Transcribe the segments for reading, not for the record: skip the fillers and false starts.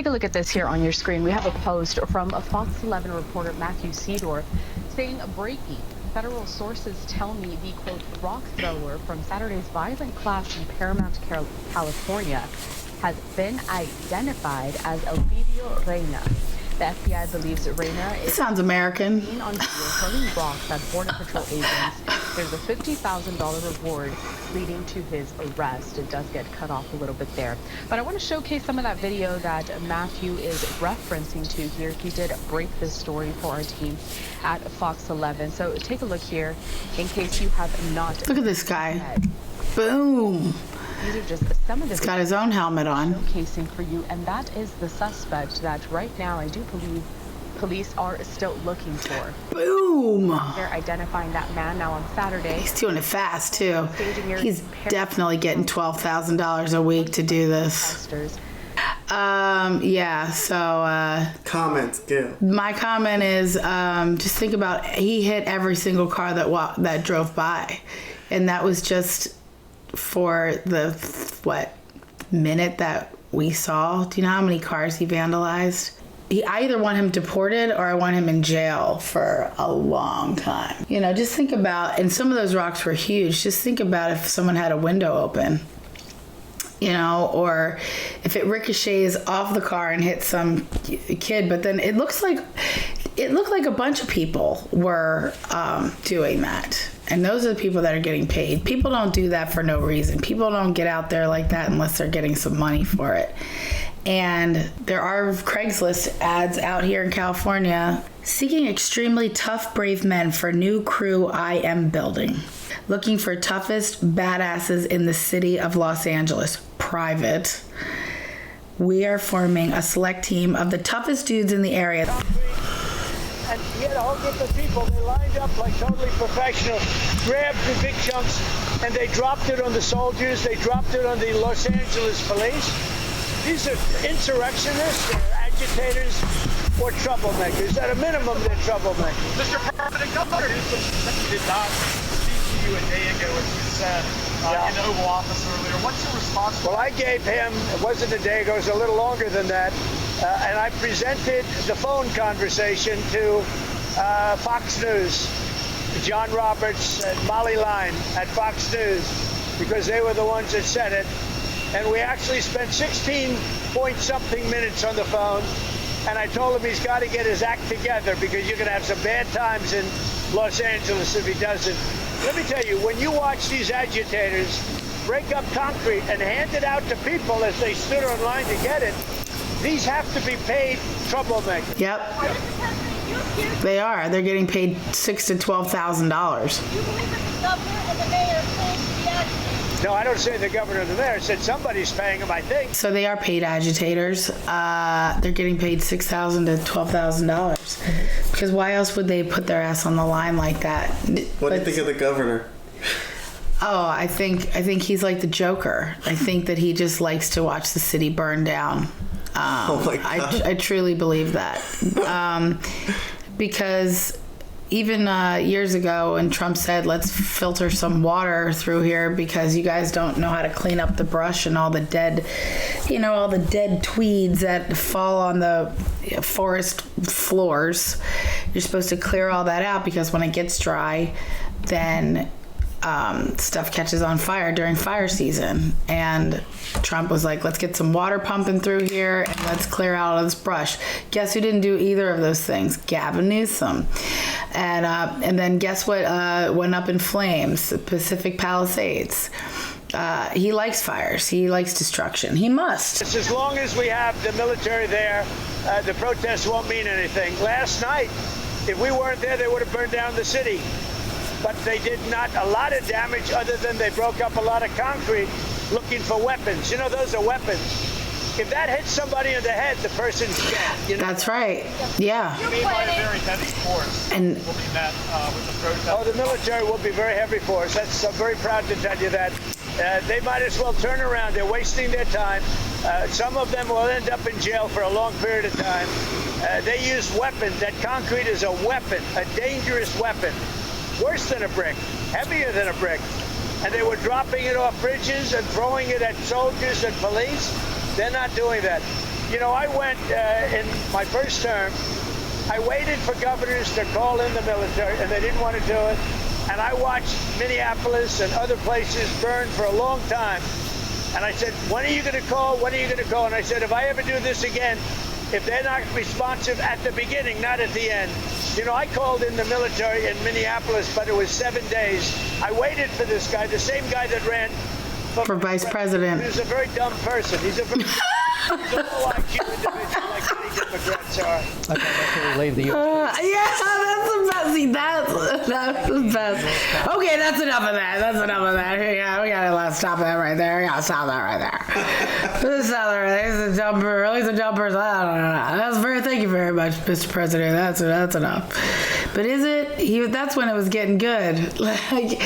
Take a look at this here on your screen. We have a post from a Fox 11 reporter, Matthew Seedorf, saying breaking. Federal sources tell me the, quote, rock thrower from Saturday's violent clash in Paramount, California has been identified as Elvio Reyna. The FBI believes Reyna is sounds American. seen on video hurling rocks at Border Patrol agents. There's a $50,000 reward leading to his arrest. It does get cut off a little bit there. But I want to showcase some of that video that Matthew is referencing to here. He did break this story for our team at Fox 11. So take a look here in case you have not. Look at this guy. Boom. These are just some of the. He's got his own helmet on. Showcasing for you, and that is the suspect that right now I do believe police are still looking for. Boom. They're identifying that man now on Saturday. He's doing it fast too. He's definitely getting $12,000 a week to do this. Yeah, so comments, Gail. My comment is just think about, he hit every single car that drove by, and that was just for the minute that we saw. Do you know how many cars he vandalized? I either want him deported or I want him in jail for a long time. You know, just think about, and some of those rocks were huge. Just think about if someone had a window open, you know, or if it ricochets off the car and hits some kid. But then it looked like a bunch of people were doing that. And those are the people that are getting paid. People don't do that for no reason. People don't get out there like that unless they're getting some money for it. And there are Craigslist ads out here in California seeking extremely tough, brave men for new crew I am building. Looking for toughest badasses in the city of Los Angeles. Private. We are forming a select team of the toughest dudes in the area. And he had a whole group of people. They lined up like totally professional, grabbed the big chunks, and they dropped it on the soldiers. They dropped it on the Los Angeles police. These are insurrectionists, they're agitators, or troublemakers. At a minimum, they're troublemakers. Mr. Permanent Governor, did not speak to you a day ago, as you said, in the Oval Office earlier. What's your response? Well, I gave him, it wasn't a day ago, it was a little longer than that, and I presented the phone conversation to Fox News, John Roberts and Molly Line at Fox News, because they were the ones that said it. And we actually spent 16-point-something minutes on the phone, and I told him he's got to get his act together because you're going to have some bad times in Los Angeles if he doesn't. Let me tell you, when you watch these agitators break up concrete and hand it out to people as they stood on line to get it, these have to be paid troublemakers. Yep. They are. They're getting paid $6,000 to $12,000. Do you believe that the governor and the mayor paid the agitators? No, I don't say the governor or the mayor. I said somebody's paying them, I think. So they are paid agitators. They're getting paid $6,000 to $12,000. Because why else would they put their ass on the line like that? What do you think of the governor? Oh, I think he's like the Joker. I think that he just likes to watch the city burn down. Oh my God. I truly believe that. Because even years ago when Trump said, let's filter some water through here because you guys don't know how to clean up the brush and all the dead, all the dead tweeds that fall on the forest floors. You're supposed to clear all that out because when it gets dry, then stuff catches on fire during fire season. And Trump was like, let's get some water pumping through here and let's clear out all this brush. Guess who didn't do either of those things? Gavin Newsom. And then guess what went up in flames? The Pacific Palisades. He likes fires. He likes destruction. He must. As long as we have the military there, the protests won't mean anything. Last night, if we weren't there, they would have burned down the city. But they did not a lot of damage other than they broke up a lot of concrete looking for weapons. Those are weapons. If that hits somebody in the head, the person's dead. That's right. Yeah. You mean by a very heavy force and will be met with the protest? Oh, the military will be very heavy for us. I'm very proud to tell you that. They might as well turn around. They're wasting their time. Some of them will end up in jail for a long period of time. They use weapons. That concrete is a weapon, a dangerous weapon. Worse than a brick, heavier than a brick. And they were dropping it off bridges and throwing it at soldiers and police. They're not doing that. You know, I went in my first term, I waited for governors to call in the military, and they didn't want to do it. And I watched Minneapolis and other places burn for a long time. And I said, when are you going to call? When are you going to call? And I said, if I ever do this again, if they're not responsive at the beginning, not at the end. You know, I called in the military in Minneapolis, but it was 7 days. I waited for this guy, the same guy that ran For vice president. He's a very dumb person. He's a very low IQ individual, like many Democrats are. Yeah, that's the best. See, that's the best. Okay, that's enough of that. That's enough of that. Yeah, we gotta stop that right there. We gotta stop that right there. He's a dumb person. He's a dumb person. I don't know. That's very. Thank you very much, Mr. President. That's enough. But is it? That's when it was getting good. Like,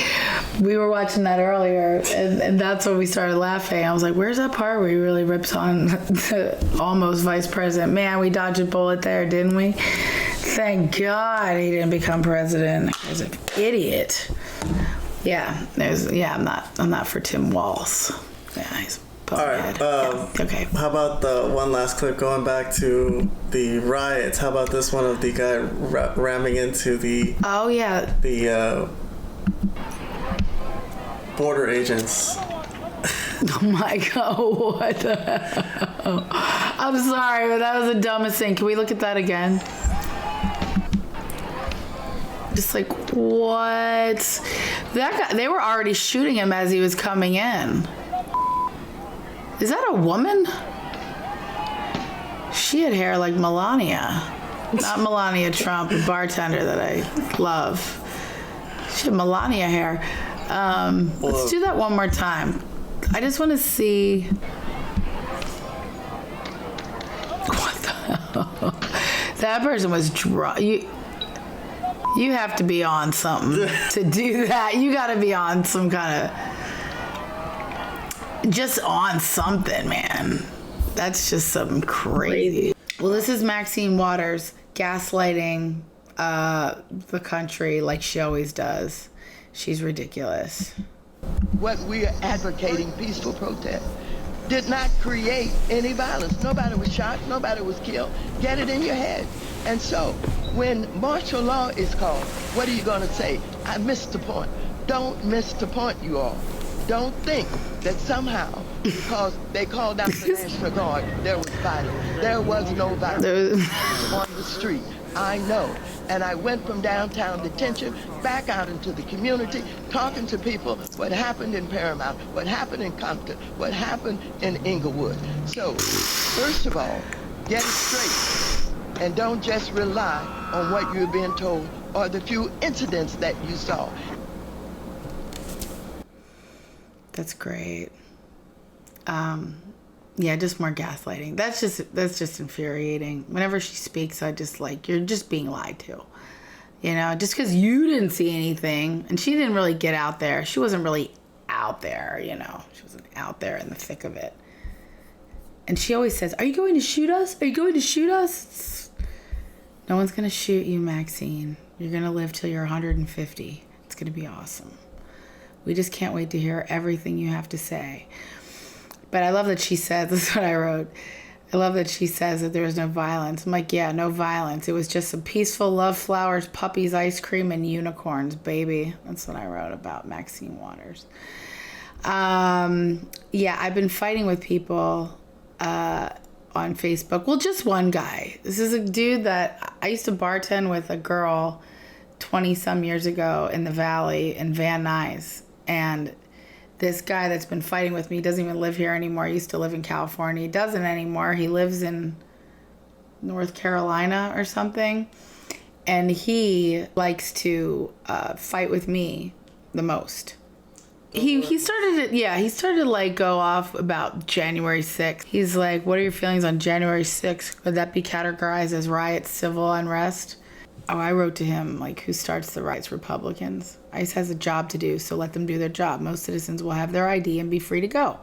we were watching that earlier, and that's when we started laughing. I was like, "Where's that part where he really rips on the almost vice president?" Man, we dodged a bullet there, didn't we? Thank God he didn't become president. He's an idiot. Yeah, I'm not for Tim Walz. Yeah, he's. All right. Okay. How about the one last clip going back to the riots? How about this one of the guy ramming into the? Oh yeah. The border agents. Oh my God! What the hell? I'm sorry, but that was the dumbest thing. Can we look at that again? Just like, what? That guy, they were already shooting him as he was coming in. Is that a woman? She had hair like Melania. Not Melania Trump, the bartender that I love. She had Melania hair. Let's do that one more time. I just want to see. What the hell? That person was drunk. You have to be on something to do that. You got to be on some kind of, just on something, man. That's just something crazy. Well, this is Maxine Waters gaslighting the country like she always does. She's ridiculous. What we are advocating, peaceful protest, did not create any violence. Nobody was shot, nobody was killed. Get it in your head. And so, when martial law is called, what are you going to say? I missed the point. Don't miss the point, you all. Don't think that somehow, because they called out the National Guard, there was violence. There was no violence. On the street. I know. And I went from downtown detention back out into the community, talking to people, what happened in Paramount, what happened in Compton, what happened in Inglewood. So, first of all, get it straight. And don't just rely on what you're being told or the few incidents that you saw. That's great. Yeah, just more gaslighting. That's just infuriating. Whenever she speaks, I just like, you're just being lied to. You know, just because you didn't see anything, and she didn't really get out there. She wasn't really out there, you know. She wasn't out there in the thick of it. And she always says, "Are you going to shoot us? Are you going to shoot us?" No one's going to shoot you, Maxine. You're going to live till you're 150. It's going to be awesome. We just can't wait to hear everything you have to say. But I love that she says, this is what I wrote. I love that she says that there was no violence. I'm like, yeah, no violence. It was just some peaceful love, flowers, puppies, ice cream, and unicorns, baby. That's what I wrote about Maxine Waters. Yeah, I've been fighting with people on Facebook. Well, just one guy. This is a dude that I used to bartend with a girl 20 some years ago in the Valley in Van Nuys. And this guy that's been fighting with me doesn't even live here anymore. He used to live in California. He doesn't anymore. He lives in North Carolina or something. And he likes to fight with me the most. He started to like go off about January 6th. He's like, what are your feelings on January 6th? Would that be categorized as riots, civil unrest? Oh, I wrote to him, like, who starts the riots? Republicans. ICE has a job to do, so let them do their job. Most citizens will have their ID and be free to go.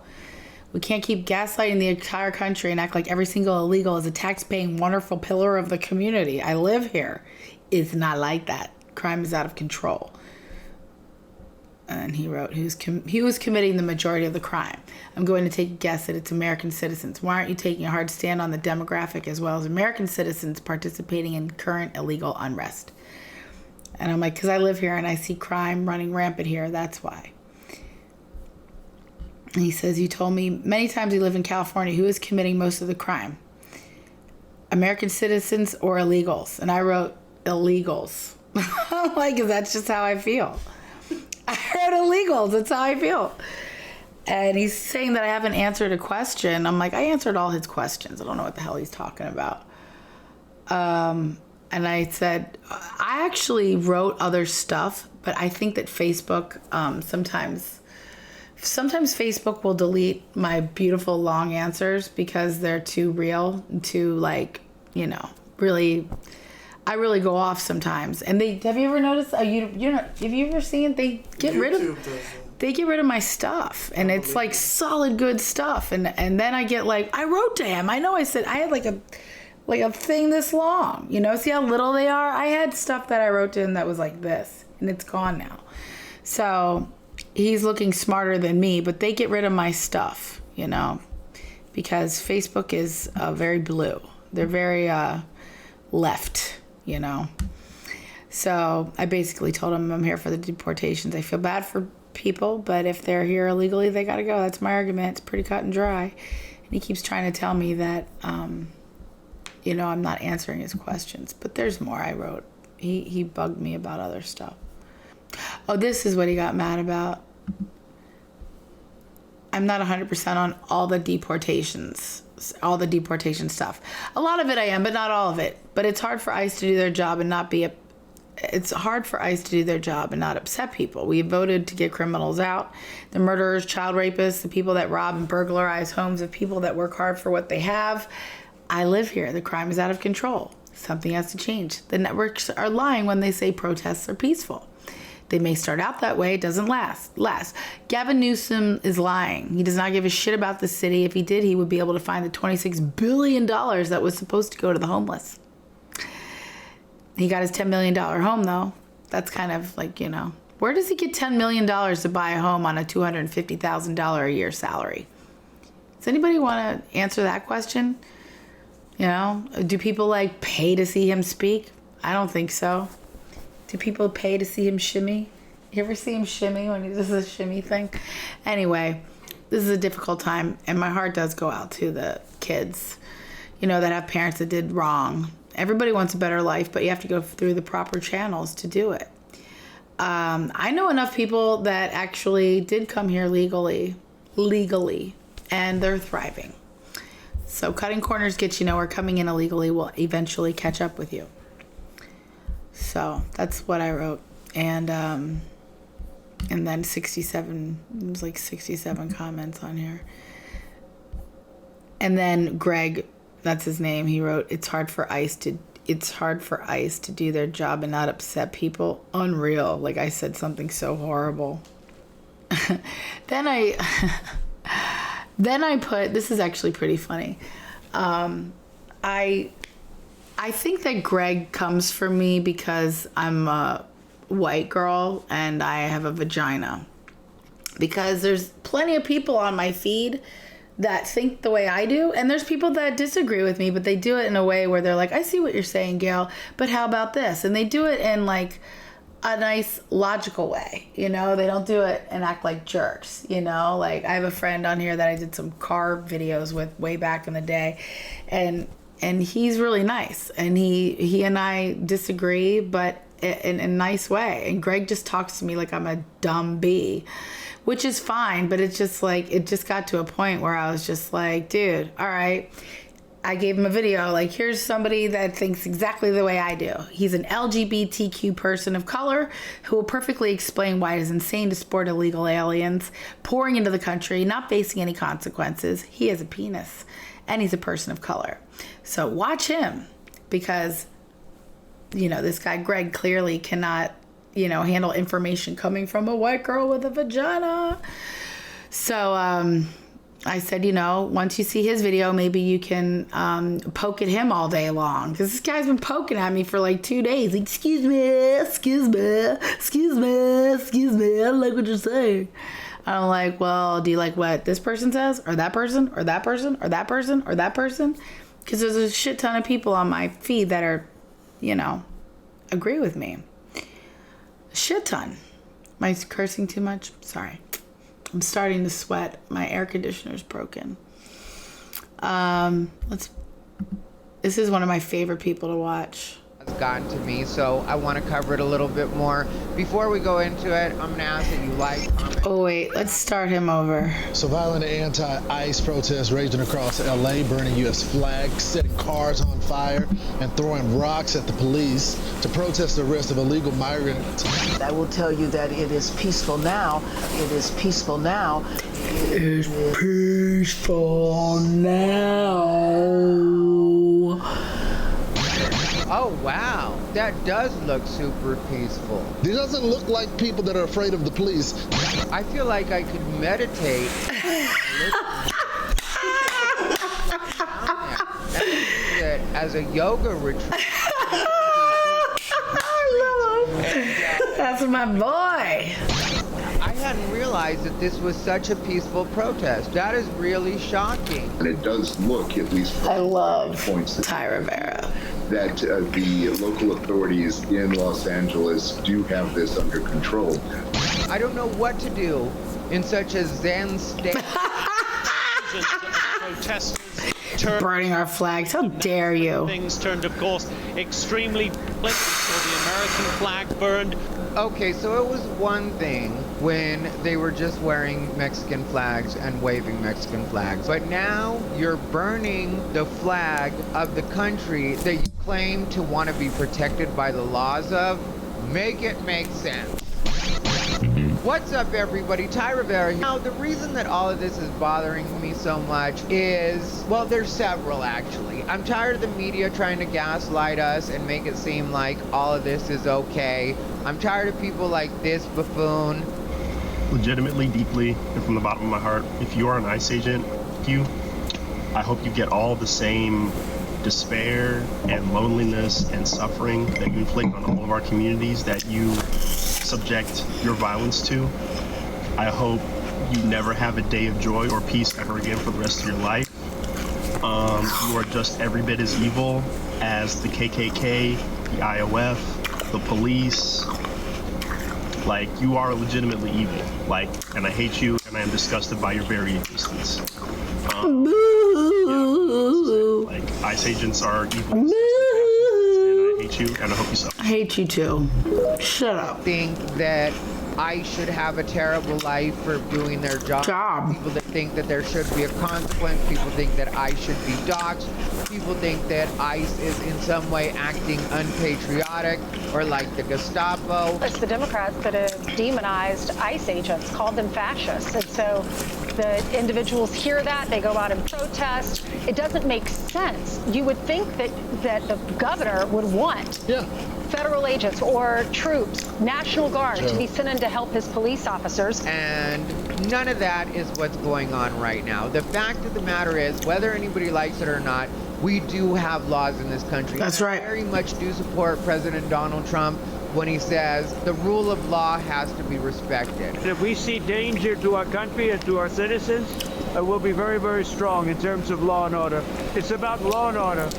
We can't keep gaslighting the entire country and act like every single illegal is a tax-paying, wonderful pillar of the community. I live here. It's not like that. Crime is out of control. And he wrote, he was committing the majority of the crime. I'm going to take a guess that it's American citizens. Why aren't you taking a hard stand on the demographic as well as American citizens participating in current illegal unrest? And I'm like, because I live here and I see crime running rampant here. That's why. And he says, you told me many times you live in California. Who is committing most of the crime? American citizens or illegals? And I wrote illegals. Like, that's just how I feel. I wrote illegals. That's how I feel. And he's saying that I haven't answered a question. I'm like, I answered all his questions. I don't know what the hell he's talking about. And I said, I actually wrote other stuff, but I think that Facebook, sometimes Facebook will delete my beautiful long answers because they're too real, too like, you know, really, I really go off sometimes. And have you ever noticed, have you ever seen, they get rid of my stuff, and it's like solid good stuff. And then I get like, I wrote to him. I know I said, I had like a thing this long, you know, see how little they are? I had stuff that I wrote to him that was like this, and it's gone now. So he's looking smarter than me, but they get rid of my stuff, you know, because Facebook is very blue. They're very left, you know. So I basically told him I'm here for the deportations. I feel bad for people, but if they're here illegally, they got to go. That's my argument. It's pretty cut and dry. And he keeps trying to tell me that, you know, I'm not answering his questions. But there's more I wrote. He bugged me about other stuff. Oh, this is what he got mad about. I'm not 100% on all the deportation stuff. A lot of it I am, but not all of it. But it's hard for ICE to do their job and not be it's hard for ICE to do their job and not upset people. We voted to get criminals out. The murderers, child rapists, the people that rob and burglarize homes of people that work hard for what they have. I live here. The crime is out of control. Something has to change. The networks are lying when they say protests are peaceful. They may start out that way. It doesn't last. Gavin Newsom is lying. He does not give a shit about the city. If he did, he would be able to find the $26 billion that was supposed to go to the homeless. He got his $10 million home, though. That's kind of like, you know, where does he get $10 million to buy a home on a $250,000 a year salary? Does anybody want to answer that question? You know, do people like pay to see him speak? I don't think so. Do people pay to see him shimmy? You ever see him shimmy when he does this shimmy thing? Anyway, this is a difficult time, and my heart does go out to the kids, you know, that have parents that did wrong. Everybody wants a better life, but you have to go through the proper channels to do it. I know enough people that actually did come here legally, and they're thriving. So cutting corners gets you nowhere. Coming in illegally will eventually catch up with you. So that's what I wrote. And then 67, it was like 67 comments on here. And then Greg, that's his name, he wrote, it's hard for ICE to do their job and not upset people. Unreal. Like I said something so horrible. Then I put, this is actually pretty funny. I think that Greg comes for me because I'm a white girl and I have a vagina. Because there's plenty of people on my feed that think the way I do, and there's people that disagree with me, but they do it in a way where they're like, I see what you're saying, Gail, but how about this? And they do it in like a nice logical way, you know. They don't do it and act like jerks, you know. Like I have a friend on here that I did some car videos with way back in the day, and he's really nice, and he and I disagree, but in a nice way. And Greg just talks to me like I'm a dumb bee, which is fine, but it's just like, it just got to a point where I was just like, dude, all right. I gave him a video, like, here's somebody that thinks exactly the way I do. He's an LGBTQ person of color who will perfectly explain why it is insane to support illegal aliens pouring into the country, not facing any consequences. He has a penis, and he's a person of color. So watch him, because, you know, this guy Greg clearly cannot, you know, handle information coming from a white girl with a vagina. So I said, you know, once you see his video, maybe you can poke at him all day long. Because this guy's been poking at me for like 2 days. Like, excuse me, excuse me, excuse me, excuse me. I don't like what you're saying. I'm like, well, do you like what this person says? Or that person? Or that person? Or that person? Or that person? Because there's a shit ton of people on my feed that are, you know, agree with me. A shit ton. Am I cursing too much? Sorry. I'm starting to sweat. My air conditioner's broken. This is one of my favorite people to watch. It's gotten to me, so I want to cover it a little bit more. Before we go into it, I'm gonna ask that you like, comment. Oh wait, let's start him over. So violent anti-ICE protests raging across LA, burning U.S. flags, setting cars on fire, and throwing rocks at the police to protest the arrest of illegal migrants. I will tell you that it is peaceful now. It is peaceful now. It's peaceful now. Oh wow, that does look super peaceful. This doesn't look like people that are afraid of the police. I feel like I could meditate. As a yoga retreat. I love him. That's my boy. I hadn't realized that this was such a peaceful protest. That is really shocking. And it does look, at least from I love points Ty Rivera, that the local authorities in Los Angeles do have this under control. I don't know what to do in such a zen state. Protesters burning our flags. How dare you? Things turned, of course, extremely political. The American flag burned. Okay, so it was one thing when they were just wearing Mexican flags and waving Mexican flags. But now you're burning the flag of the country that you claim to want to be protected by the laws of. Make it make sense. What's up, everybody? Ty Rivera. Now, the reason that all of this is bothering me so much is, well, there's several, actually. I'm tired of the media trying to gaslight us and make it seem like all of this is okay. I'm tired of people like this buffoon. Legitimately, deeply, and from the bottom of my heart, if you are an ICE agent, I hope you get all the same despair and loneliness and suffering that you inflict on all of our communities that you subject your violence to. I hope you never have a day of joy or peace ever again for the rest of your life. You are just every bit as evil as the KKK, the IOF, the police. Like, you are legitimately evil. Like, and I hate you, and I am disgusted by your very existence. Like, ICE agents are evil, and I hate you, and I hope you suffer. I hate you too. Shut up. I think that ICE should have a terrible life for doing their job. People that think that there should be a consequence. People think that ICE should be doxxed. People think that ICE is in some way acting unpatriotic or like the Gestapo. It's the Democrats that have demonized ICE agents, called them fascists. And so the individuals hear that, they go out and protest. It doesn't make sense. You would think that the governor would want federal agents or troops, National Guard, to be sent in to help his police officers. And none of that is what's going on right now. The fact of the matter is, whether anybody likes it or not, we do have laws in this country. That's right. I very much do support President Donald Trump when he says the rule of law has to be respected. If we see danger to our country and to our citizens, we'll be very, very strong in terms of law and order. It's about law and order.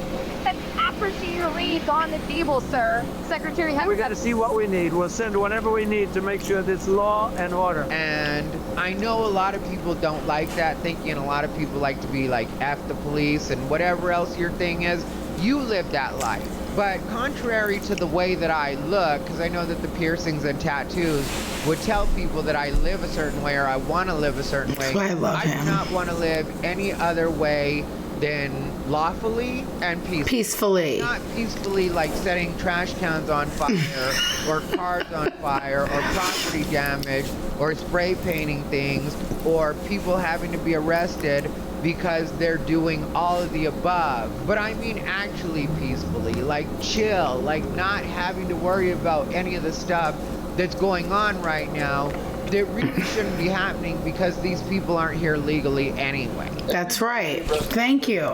Procedure leads on the table, sir. Secretary, we got to see what we need. We'll send whatever we need to make sure there's law and order. And I know a lot of people don't like that thinking. A lot of people like to be like F the police and whatever else your thing is. You live that life. But contrary to the way that I look, because I know that the piercings and tattoos would tell people that I live a certain way or I want to live a certain way. I love him. I do not want to live any other way than lawfully and peacefully. Not peacefully like setting trash cans on fire or cars on fire or property damage or spray painting things or people having to be arrested because they're doing all of the above. But I mean actually peacefully, like chill, like not having to worry about any of the stuff that's going on right now that really shouldn't be happening because these people aren't here legally anyway. That's right. Thank you.